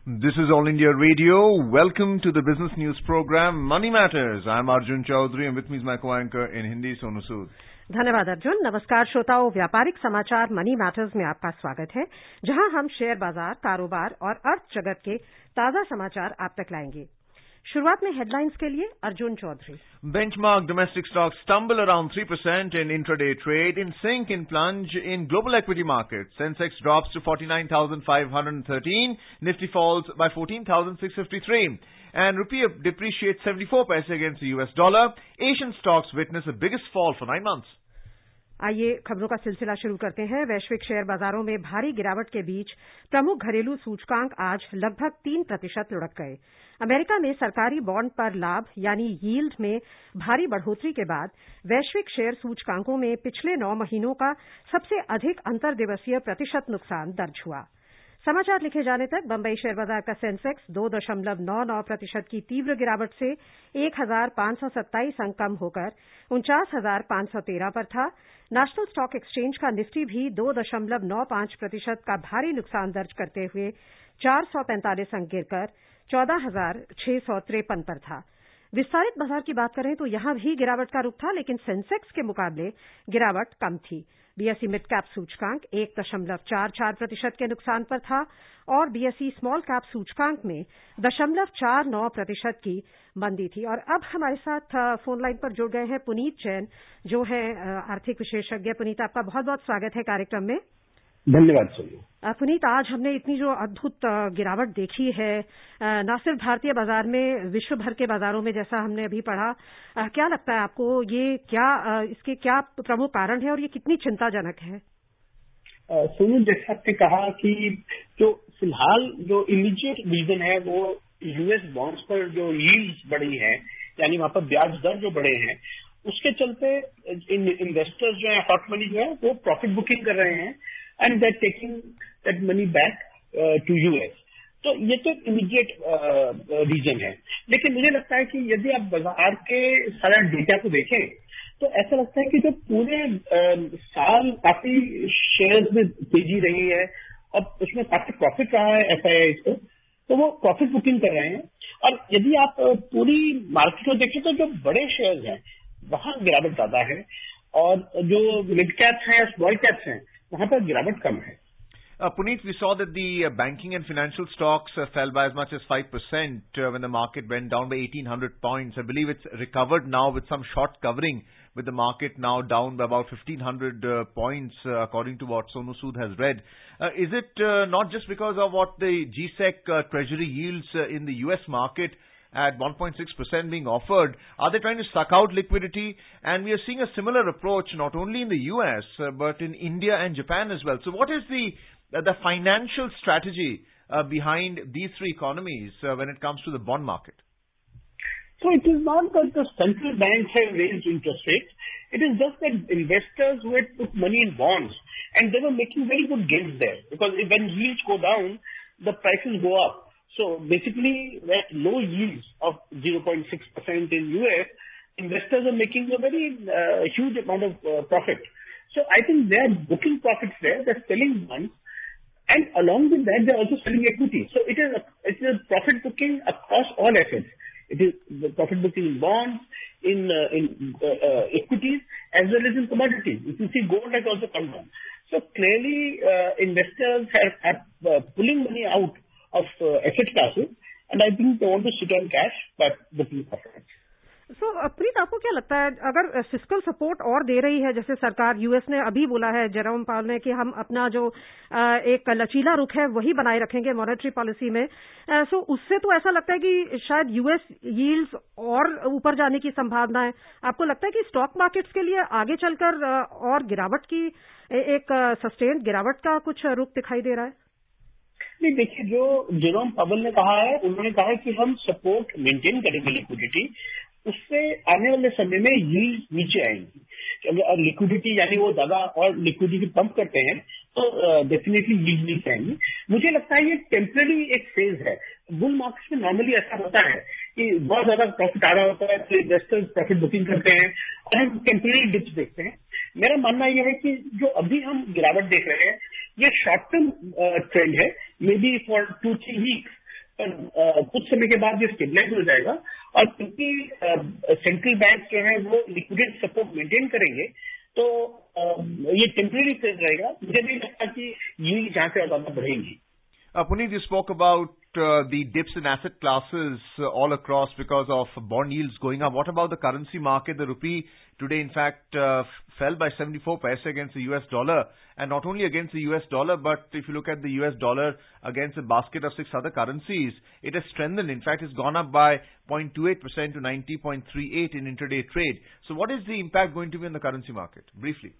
This is All India Radio. Welcome to the business news program Money Matters. I'm Arjun Chaudhary and with me is my co-anchor in Hindi, Sonu Sood. धन्यवाद अर्जुन। नमस्कार श्रोताओं, व्यापारिक समाचार money matters में आपका स्वागत है, जहां हम शेयर बाजार, कारोबार और अर्थ जगत के ताजा समाचार आप तक लाएंगे। शुरुआत में हेडलाइंस के लिए Arjun Chaudhary. Benchmark domestic stocks stumble around 3% in intraday trade, in sync in plunge in global equity markets. Sensex drops to 49,513, Nifty falls by 14,653. And rupee depreciates 74 paise against the US dollar. Asian stocks witness the biggest fall for 9 months. आइए खबरों का सिलसिला शुरू करते हैं। वैश्विक share बाजारों में भारी गिरावट के बीच प्रमुख घरेलू सूचकांक आज लगभग 3% लुढ़क गए। अमेरिका में सरकारी बॉन्ड पर लाभ यानी यील्ड में भारी बढ़ोतरी के बाद वैश्विक शेयर सूचकांकों में पिछले 9 महीनों का सबसे अधिक अंतर्दिवसीय प्रतिशत नुकसान दर्ज हुआ। समाचार लिखे जाने तक बंबई शेयर बाजार का सेंसेक्स 2.99% की तीव्र गिरावट से 1,527 अंक कम होकर 49,513 पर था। नेशनल स्टॉक एक्सचेंज का निफ्टी भी 2.95% का भारी नुकसान दर्ज करते हुए 445 अंक गिरकर 14,653 पर था। विस्तारित बाजार की बात करें तो यहां भी गिरावट का रुख था, लेकिन सेंसेक्स के मुकाबले गिरावट कम थी। बीएसई मिड कैप सूचकांक 1.44% के नुकसान पर था और बीएसई स्मॉल कैप सूचकांक में 0.49% की मंदी थी। और अब हमारे साथ फोन लाइन पर जुड़ गए हैं पुनीत जैन, जो है आर्थिक विशेषज्ञ। पुनीत, आपका बहुत बहुत स्वागत है कार्यक्रम में। धन्यवाद सोनू। पुनीत, आज हमने इतनी जो अद्भुत गिरावट देखी है, न सिर्फ भारतीय बाजार में, विश्व भर के बाजारों में, जैसा हमने अभी पढ़ा, क्या लगता है आपको इसके क्या प्रमुख कारण है और ये कितनी चिंताजनक है? सोनू, जैसे आपने कहा कि जो फिलहाल जो इमीडिएट रीजन है वो यूएस बॉन्ड्स पर जो यील्ड्स बढ़ी है, यानी वहां पर ब्याज दर जो बढ़े हैं, उसके चलते इन्वेस्टर्स जो है, हॉट मनी जो है, वो प्रॉफिट बुकिंग कर रहे हैं and they're taking that money back to US. तो ये तो इमीडिएट रीजन है। लेकिन मुझे लगता है कि यदि आप बाजार के सारा डेटा को देखें तो ऐसा लगता है कि जो पूरे साल काफी शेयर्स में तेजी रही है और उसमें काफी प्रॉफिट रहा है FIIs को, तो वो प्रॉफिट बुकिंग कर रहे हैं। और यदि आप पूरी मार्केट को देखें तो जो बड़े शेयर्स हैं वहां गिरावट ज्यादा है और जो मिड कैप्स हैं, स्मॉल कैप्स हैं, वहां पर गिरावट कम है। Puneet, we saw that the banking and financial stocks fell by as much as 5% when the market went down by 1,800 points. I believe it's recovered now with some short covering, with the market now down by about 1,500 points, according to what Sonu Sood has read. Is it not just because of what the GSEC treasury yields in the US market at 1.6% being offered? Are they trying to suck out liquidity? And we are seeing a similar approach not only in the US but in India and Japan as well. So what is the financial strategy behind these three economies when it comes to the bond market? So it is not that the central banks have raised interest rates. It is just that investors who had put money in bonds and they were making very good gains there, because when yields go down, the prices go up. So basically, at low yields of 0.6% in US, investors are making a very huge amount of profit. So I think they are booking profits there. They're selling bonds, and along with that, they're also selling equity. So it's a profit booking across all assets. It is the profit booking in bonds, in equities, as well as in commodities. If you see, gold has also come down. So clearly, investors are pulling money out of asset classes, and I think they want to sit on cash but booking profits. So, प्रीत, आपको क्या लगता है, अगर fiscal support और दे रही है, जैसे सरकार यूएस ने अभी बोला है, जेरोम पावल ने, कि हम अपना जो एक लचीला रुख है वही बनाए रखेंगे मॉनेटरी पॉलिसी में, सो उससे तो ऐसा लगता है कि शायद यूएस यील्ड्स और ऊपर जाने की संभावना है। आपको लगता है कि स्टॉक मार्केट्स के लिए आगे चलकर और गिरावट की, एक सस्टेन्ड गिरावट का कुछ रुख दिखाई दे रहा है? नहीं, देखिए, जो जेरोम पावल ने कहा है, उन्होंने कहा है कि हम सपोर्ट मेंटेन करेंगे लिक्विडिटी, उससे आने वाले समय में यील्ड नीचे आएंगी। अगर लिक्विडिटी यानी वो ज्यादा और लिक्विडिटी पंप करते हैं तो डेफिनेटली यील्ड नीचे आएंगी। मुझे लगता है ये टेम्पररी एक फेज है। बुल मार्केट में नॉर्मली ऐसा होता है कि बहुत ज्यादा प्रॉफिट आ रहा होता है तो इन्वेस्टर्स प्रॉफिट बुकिंग करते हैं और हम टेम्पररी डिप्स देखते हैं। मेरा मानना यह है कि जो अभी हम गिरावट देख रहे हैं ये शॉर्ट टर्म ट्रेंड है, मे बी फॉर 2-3 वीक्स, पर कुछ समय के बाद ये स्टेबलाइज हो जाएगा और क्योंकि सेंट्रल बैंक जो है वो लिक्विडिटी सपोर्ट मेंटेन करेंगे तो ये टेम्परेरी फेज रहेगा। मुझे नहीं लगता कि यील्ड जहां से ज्यादा बढ़ेंगी। Puneet, you spoke about the dips in asset classes all across because of bond yields going up. What about the currency market? The rupee today, in fact, fell by 74 paise against the US dollar. And not only against the US dollar, but if you look at the US dollar against a basket of 6 other currencies, it has strengthened. In fact, it's gone up by 0.28% to 90.38 in intraday trade. So what is the impact going to be on the currency market? Briefly.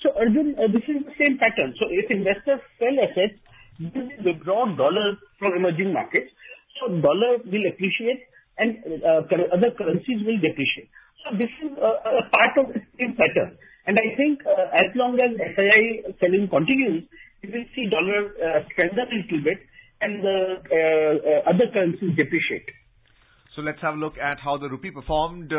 So, Arjun, this is the same pattern. So, if investors sell assets, they withdraw dollars from emerging markets. So, dollar will appreciate and other currencies will depreciate. So, this is a part of the same pattern. And I think as long as FII selling continues, we will see dollar strengthen a little bit and the other currencies depreciate. So let's have a look at how the rupee performed.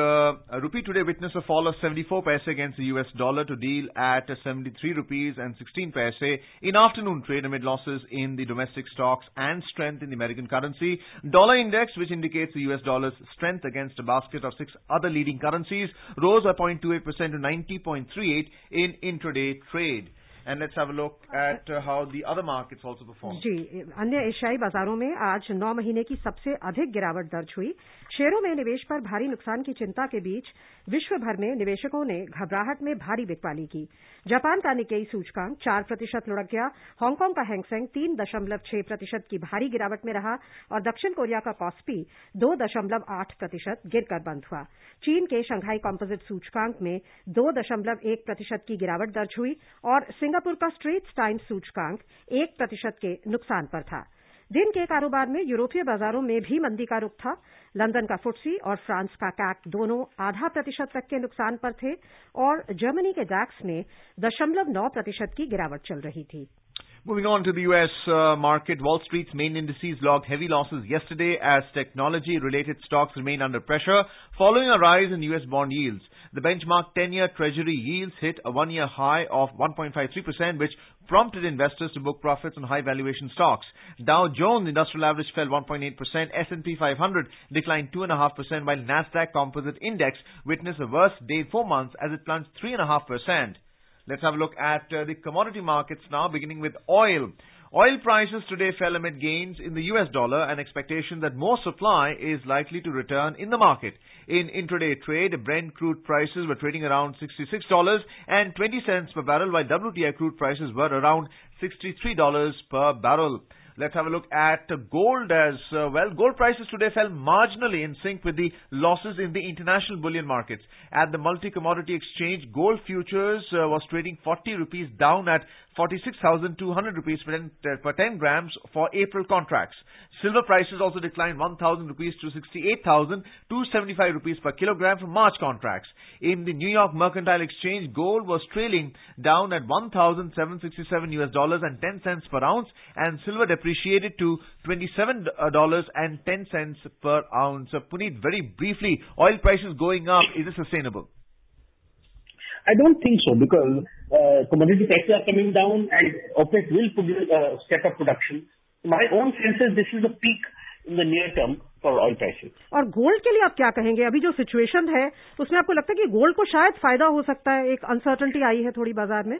Rupee today witnessed a fall of 74 paise against the US dollar to deal at 73 rupees and 16 paise in afternoon trade amid losses in the domestic stocks and strength in the American currency. Dollar index, which indicates the US dollar's strength against a basket of 6 other leading currencies, rose by 0.28% to 90.38 in intraday trade. And let's have a look at how the other markets also performed. जी, अन्य एशियाई बाजारों में आज 9 महीने की सबसे अधिक गिरावट दर्ज हुई। शेयरों में निवेश पर भारी नुकसान की चिंता के बीच विश्व भर में निवेशकों ने घबराहट में भारी बिकवाली की। जापान का निक्केई सूचकांक 4% लुढ़क गया। हांगकांग का हैंगसेंग 3.6% की भारी गिरावट में रहा और दक्षिण कोरिया का कॉस्पी 2.8% गिरकर बंद हुआ। चीन के शंघाई कॉम्पोजिट सूचकांक में 2.1% की गिरावट दर्ज हुई और सिंगापुर का स्ट्रेट्स टाइम्स सूचकांक 1% के नुकसान पर था। दिन के कारोबार में यूरोपीय बाजारों में भी मंदी का रुख था। लंदन का फुट्सी और फ्रांस का कैक दोनों 0.5% तक के नुकसान पर थे और जर्मनी के डैक्स में 0.9% की गिरावट चल रही थी। Moving on to the U.S. Market, Wall Street's main indices logged heavy losses yesterday as technology-related stocks remain under pressure following a rise in U.S. bond yields. The benchmark 10-year Treasury yields hit a one-year high of 1.53%, which prompted investors to book profits on high-valuation stocks. Dow Jones Industrial Average fell 1.8%, S&P 500 declined 2.5%, while Nasdaq Composite Index witnessed the worst day in 4 months as it plunged 3.5%. Let's have a look at the commodity markets now, beginning with oil. Oil prices today fell amid gains in the US dollar and expectation that more supply is likely to return in the market. In intraday trade, Brent crude prices were trading around $66.20 per barrel, while WTI crude prices were around $63 per barrel. Let's have a look at gold as well. Gold prices today fell marginally in sync with the losses in the international bullion markets. At the multi-commodity exchange, gold futures was trading 40 rupees down at 46,200 rupees per 10 grams for April contracts. Silver prices also declined 1,000 rupees to 68,275 rupees per kilogram for March contracts. In the New York Mercantile Exchange, gold was trailing down at $1,767 per ounce, and silver depreciated to $27.10 per ounce. Puneet, very briefly, oil prices going up, is it sustainable? I don't think so, because commodity prices are coming down and OPEC will step up production. My own sense is this is a peak in the near term for oil prices. और gold के लिए आप क्या कहेंगे? अभी जो situation है उसमें आपको लगता है कि गोल्ड को शायद फायदा हो सकता है? एक अनसर्टेनिटी आई है थोड़ी बाजार में।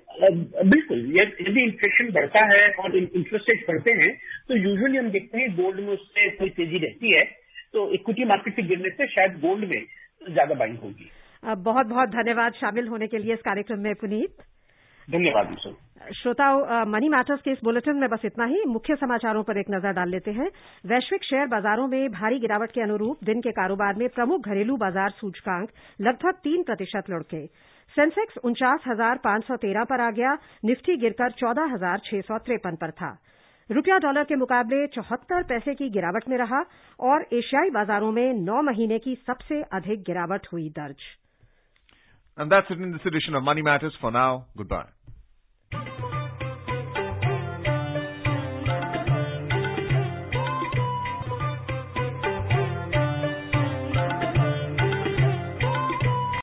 बिल्कुल, यदि इन्फ्लेशन बढ़ता है और इंटरेस्ट रेट बढ़ते हैं तो यूजुअली हम देखते हैं गोल्ड में उससे कोई तेजी रहती है, तो इक्विटी मार्केट के गिरने से शायद गोल्ड में ज्यादा बाइंग होगी। बहुत बहुत धन्यवाद शामिल होने के लिए इस कार्यक्रम में पुनीत। धन्यवाद सर। श्रोताओं, मनी मैटर्स के इस बुलेटिन में बस इतना ही। मुख्य समाचारों पर एक नजर डाल लेते हैं। वैश्विक शेयर बाजारों में भारी गिरावट के अनुरूप दिन के कारोबार में प्रमुख घरेलू बाजार सूचकांक लगभग 3% लुढ़के। सेंसेक्स 49,513 पर आ गया। निफ्टी गिरकर 14,653 पर था। रुपया डॉलर के मुकाबले 74 पैसे की गिरावट में रहा और एशियाई बाजारों में 9 महीने की सबसे अधिक गिरावट हुई दर्ज। And that's it in this edition of Money Matters. For now, goodbye.